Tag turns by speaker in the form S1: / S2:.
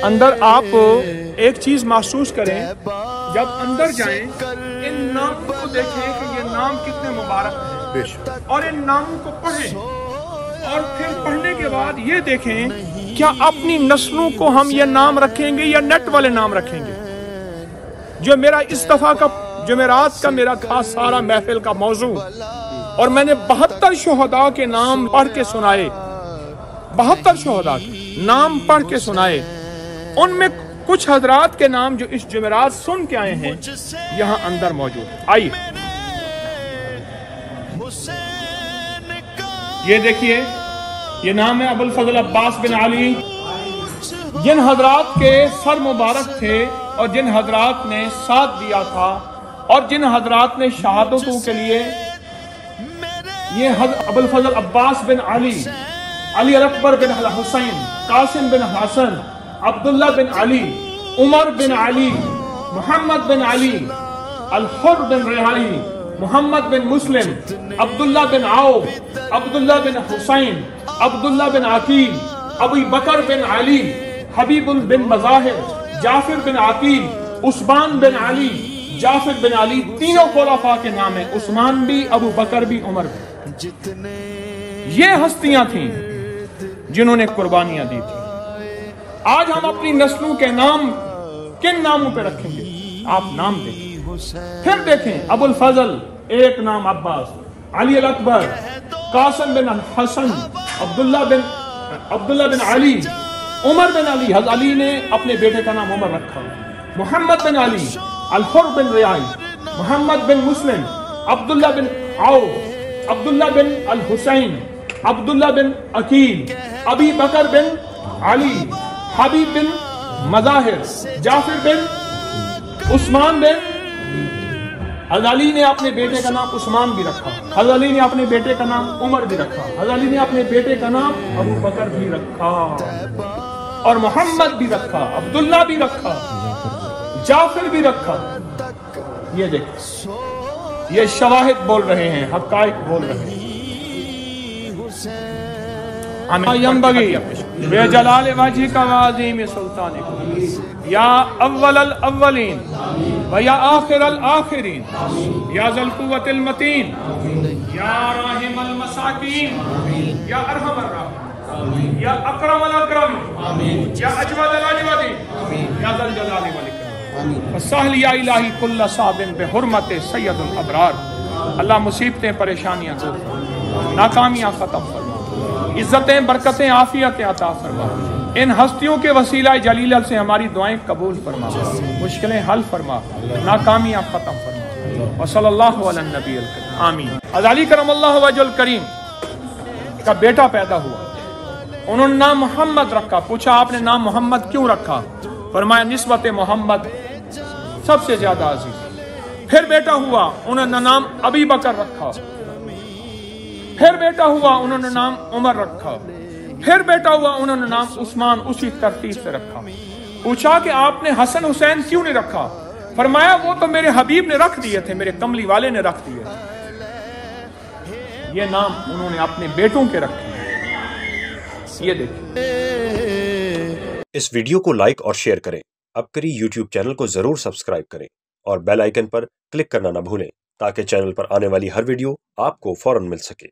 S1: اندر آپ ایک چیز محسوس کریں، جب اندر جائیں ان ناموں کو دیکھیں کہ یہ نام کتنے مبارک ہیں، اور ان ناموں کو پڑھیں، اور پھر پڑھنے کے بعد یہ دیکھیں کیا اپنی نسلوں کو ہم یہ نام رکھیں گے یا نیٹ والے نام رکھیں گے۔ جو میرا اس دفعہ کا جمعرات کا میرا خاص سارا محفل کا موضوع، اور میں نے 72 شہداء کے نام پڑھ کے سنائے، 72 شہداء کے نام پڑھ کے سنائے، ان میں کچھ حضرات کے نام جو اس جمعرات سن کے آئے ہیں یہاں اندر موجود ہیں۔ آئیے یہ دیکھیے، یہ نام ہے ابو الفضل عباس بن علی۔ جن حضرات کے سر مبارک تھے اور جن حضرات نے ساتھ دیا تھا اور جن حضرات نے شہادتوں کے لیے، یہ ابو الفضل عباس بن علی، علی اکبر بن حسین، قاسم بن حسن، عبداللہ بن علی، عمر بن علی، محمد بن علی، الحر بن ریحائی، محمد بن مسلم، عبداللہ بن عوف، عبداللہ بن حسین، عبداللہ بن عقیل، ابو بکر بن علی، حبیب بن مظاہر، جعفر بن عقیل، عثمان بن علی، جعفر بن علی، تینوں خلفاء کے نام ہیں، عثمان بھی، ابو بکر بھی، عمر بھی۔ یہ ہستیاں تھیں جنہوں نے قربانیاں دی تھیں۔ آج ہم اپنی نسلوں کے نام کن ناموں پہ رکھیں گے؟ آپ نام دیکھیں، پھر دیکھیں ابو الفضل ایک نام عباس، علی الاکبر، قاسم بن حسن، عبداللہ بن علی، عمر بن علی، حضرت علی نے اپنے بیٹے کا نام عمر رکھا، محمد بن علی، الحر بن ریائی، محمد بن مسلم، عبداللہ بن عوف، عبداللہ بن الحسین، عبداللہ بن عقیل، ابی بکر بن علی، حبیب بن مظاہر، جعفر بن، عثمان بن۔ حضرت علی نے اپنے بیٹے کا نام عثمان بھی رکھا، حضرت علی نے اپنے بیٹے کا نام عمر بھی رکھا، حضرت علی نے اپنے بیٹے کا نام ابو بکر بھی رکھا، اور محمد بھی رکھا، عبداللہ بھی رکھا، جعفر بھی رکھا۔ یہ دیکھیں، یہ شواہد بول رہے ہیں، حقائق بول رہے ہیں۔ ينبغي بجلال وجهك وعظيم سلطانك يا اول الاولين ويا اخر الاخرين يا ذا القوة المتين يا راحم المساكين يا ارحم الراحمين يا اکرم الاکرمين يا اجود الاجودين يا ذا الجلال والاکرام فسهل يا الہی كل صعب بحرمت سید الابرار۔ اللہ مصیبتیں پریشانیاں دور فرما، ناکامیاں ختم فرما، عزتیں برکتیں عافیت عطا فرما، ان ہستیوں کے وسیلہ جلیل سے ہماری دعائیں قبول فرما، مشکلیں حل فرما، ناکامیاں ختم فرما، وصلی اللہ علی النبی الکریم، آمین۔ حضرت علی کرم اللہ وجہ الکریم کا بیٹا پیدا ہوا، انہوں نے نام محمد رکھا۔ پوچھا آپ نے نام محمد کیوں رکھا؟ فرمایا نسبت محمد سب سے زیادہ عزیز۔ پھر بیٹا ہوا، انہوں نے نام ابی بکر رکھا، پھر بیٹا ہوا انہوں نے نام عمر رکھا، پھر بیٹا ہوا انہوں نے نام عثمان اسی ترتیب سے رکھا۔ پوچھا کہ آپ نے حسن حسین کیوں نہیں رکھا؟ فرمایا وہ تو میرے حبیب نے رکھ دیے تھے، میرے کملی والے نے رکھ دیے تھے۔ یہ نام انہوں نے اپنے بیٹوں کے رکھے۔ یہ دیکھیں،
S2: اس ویڈیو کو لائک اور شیئر کریں، اب کری یوٹیوب چینل کو ضرور سبسکرائب کریں اور بیل آئیکن پر کلک کرنا نہ بھولیں تاکہ چینل پر آنے والی ہر ویڈیو آپ کو فوراً مل سکے۔